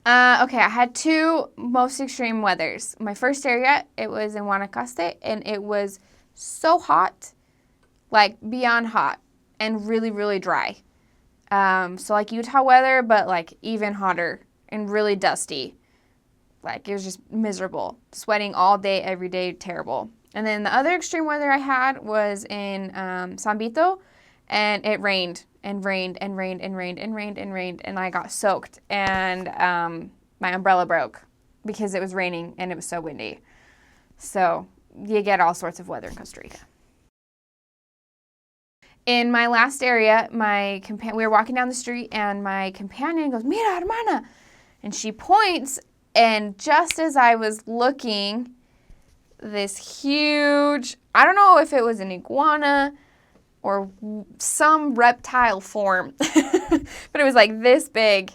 Okay, I had two most extreme weathers. My first area, it was in Guanacaste, and it was so hot, like beyond hot, and really, really dry. So like Utah weather, but like even hotter and really dusty. Like it was just miserable. Sweating all day, every day, terrible. And then the other extreme weather I had was in San Vito, and it rained and rained and rained and rained and rained and rained, and I got soaked, and my umbrella broke because it was raining and it was so windy. So you get all sorts of weather in Costa Rica. In my last area, we were walking down the street, and my companion goes, "Mira, hermana," and she points, and just as I was looking, this huge, I don't know if it was an iguana or some reptile form, but it was like this big,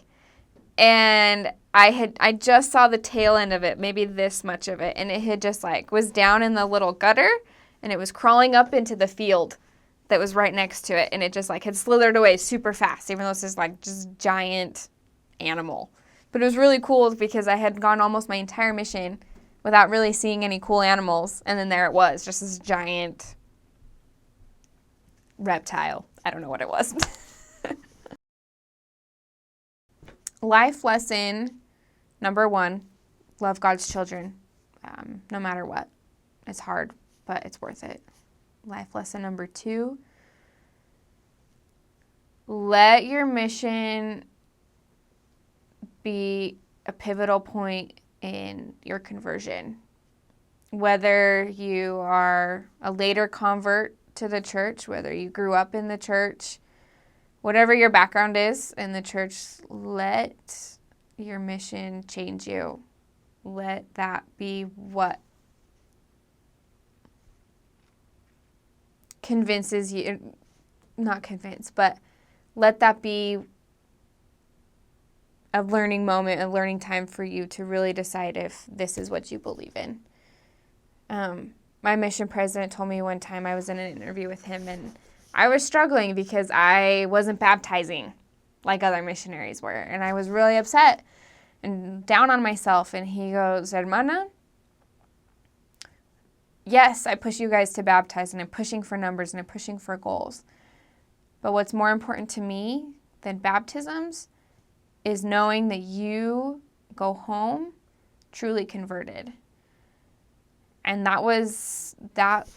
and I just saw the tail end of it, maybe this much of it, and it had just like was down in the little gutter, and it was crawling up into the field that was right next to it, and it just like had slithered away super fast, even though it's this like just giant animal. But it was really cool because I had gone almost my entire mission without really seeing any cool animals, and then there it was, just this giant reptile. I don't know what it was. Life lesson number 1, love God's children, no matter what. It's hard, but it's worth it. Life lesson number 2, let your mission be a pivotal point in your conversion. Whether you are a later convert to the church, whether you grew up in the church, whatever your background is in the church, let your mission change you. Let that be what convinces you, not convince, but let that be a learning moment, a learning time for you to really decide if this is what you believe in. My mission president told me one time, I was in an interview with him, and I was struggling because I wasn't baptizing like other missionaries were, and I was really upset and down on myself. And he goes, "Hermana, yes, I push you guys to baptize, and I'm pushing for numbers, and I'm pushing for goals. But what's more important to me than baptisms is knowing that you go home truly converted." And that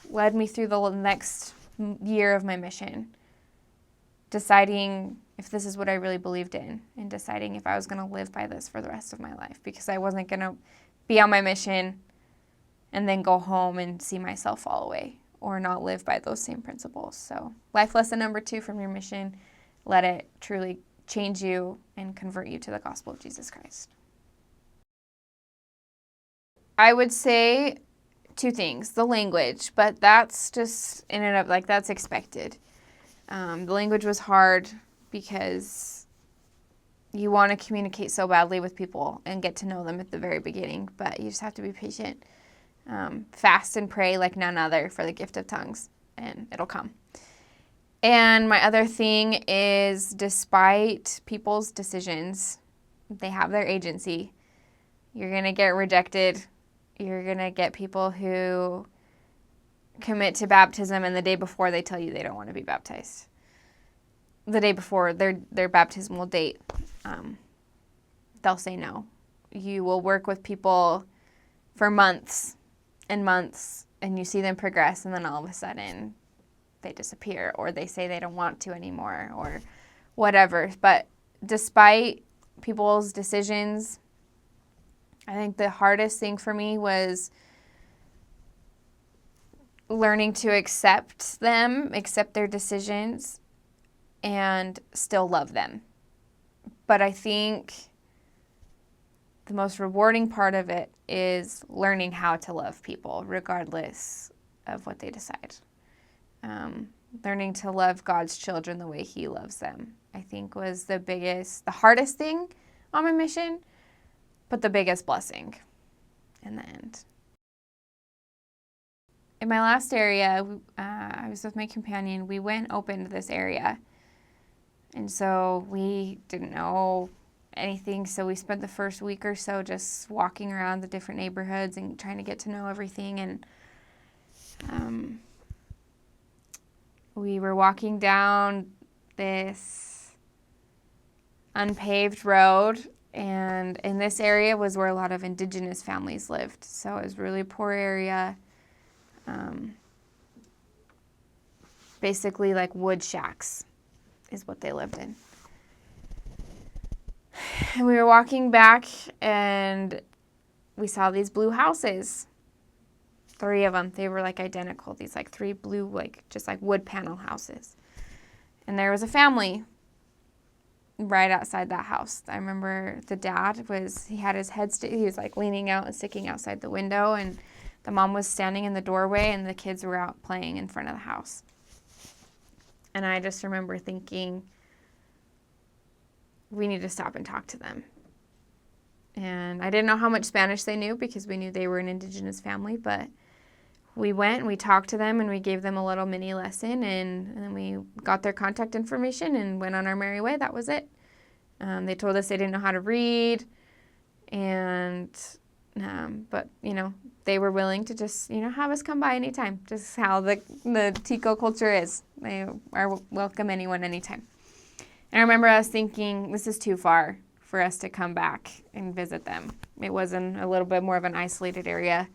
led me through the next year of my mission, deciding if this is what I really believed in, and deciding if I was going to live by this for the rest of my life, because I wasn't going to be on my mission and then go home and see myself fall away or not live by those same principles. So life lesson number 2 from your mission, let it truly change you and convert you to the gospel of Jesus Christ. I would say 2 things. The language, but that's just in and of, like, that's expected. The language was hard because you want to communicate so badly with people and get to know them at the very beginning, but you just have to be patient. Fast and pray like none other for the gift of tongues, and it'll come. And my other thing is, despite people's decisions, they have their agency. You're going to get rejected. You're going to get people who commit to baptism, and the day before they tell you they don't want to be baptized. The day before their baptismal date, they'll say no. You will work with people for months and months, and you see them progress, and then all of a sudden they disappear, or they say they don't want to anymore, or whatever. But despite people's decisions, I think the hardest thing for me was learning to accept them, accept their decisions, and still love them. But I think the most rewarding part of it is learning how to love people regardless of what they decide. Learning to love God's children the way He loves them, I think, was the hardest thing on my mission, but the biggest blessing in the end. In my last area, I was with my companion. We went and opened this area. And so we didn't know anything. So we spent the first week or so just walking around the different neighborhoods and trying to get to know everything. And we were walking down this unpaved road, and in this area was where a lot of indigenous families lived. So it was a really poor area. Basically like wood shacks is what they lived in. And we were walking back and we saw these blue houses. 3 of them. They were like identical. These like 3 blue, like just like wood panel houses. And there was a family right outside that house. I remember the dad he had his head, he was like leaning out and sticking outside the window, and the mom was standing in the doorway and the kids were out playing in front of the house. And I just remember thinking, we need to stop and talk to them. And I didn't know how much Spanish they knew because we knew they were an indigenous family, but we went and we talked to them and we gave them a little mini lesson, and then we got their contact information and went on our merry way. That was it. They told us they didn't know how to read, but, they were willing to just, have us come by anytime. Just how the Tico culture is. They are welcome anyone anytime. And I remember us thinking, this is too far for us to come back and visit them. It was in a little bit more of an isolated area.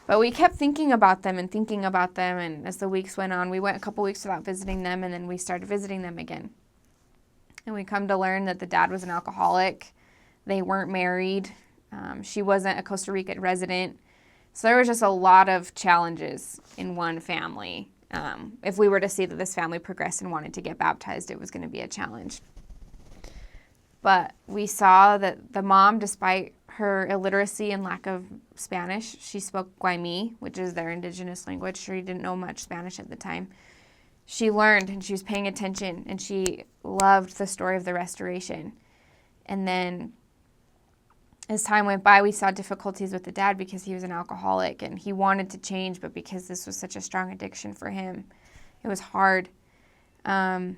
But we kept thinking about them, and as the weeks went on, we went a couple weeks without visiting them, and then we started visiting them again. And we come to learn that the dad was an alcoholic. They weren't married. She wasn't a Costa Rican resident. So there was just a lot of challenges in one family. If we were to see that this family progressed and wanted to get baptized, it was going to be a challenge. But we saw that the mom, despite her illiteracy and lack of Spanish, she spoke Guaymi, which is their indigenous language. She didn't know much Spanish at the time. She learned and she was paying attention, and she loved the story of the restoration. And then as time went by, we saw difficulties with the dad because he was an alcoholic and he wanted to change, but because this was such a strong addiction for him, it was hard. And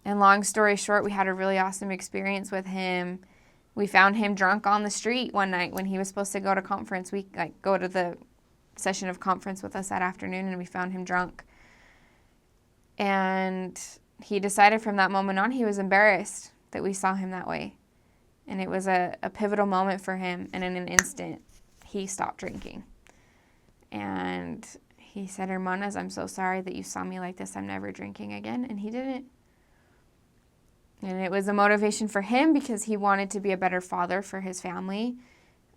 long story short, we had a really awesome experience with him. We found him drunk on the street one night when he was supposed to go to conference. We go to the session of conference with us that afternoon, and we found him drunk. And he decided from that moment on he was embarrassed that we saw him that way. And it was a pivotal moment for him, and in an instant, he stopped drinking. And he said, "Hermanas, I'm so sorry that you saw me like this. I'm never drinking again." And he didn't. And it was a motivation for him because he wanted to be a better father for his family,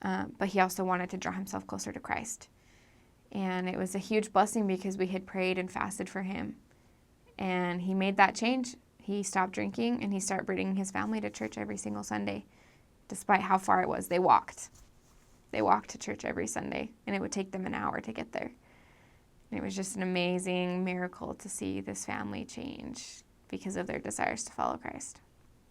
but he also wanted to draw himself closer to Christ. And it was a huge blessing because we had prayed and fasted for him. And he made that change. He stopped drinking, and he started bringing his family to church every single Sunday, despite how far it was. They walked. They walked to church every Sunday, and it would take them an hour to get there. And it was just an amazing miracle to see this family change because of their desires to follow Christ.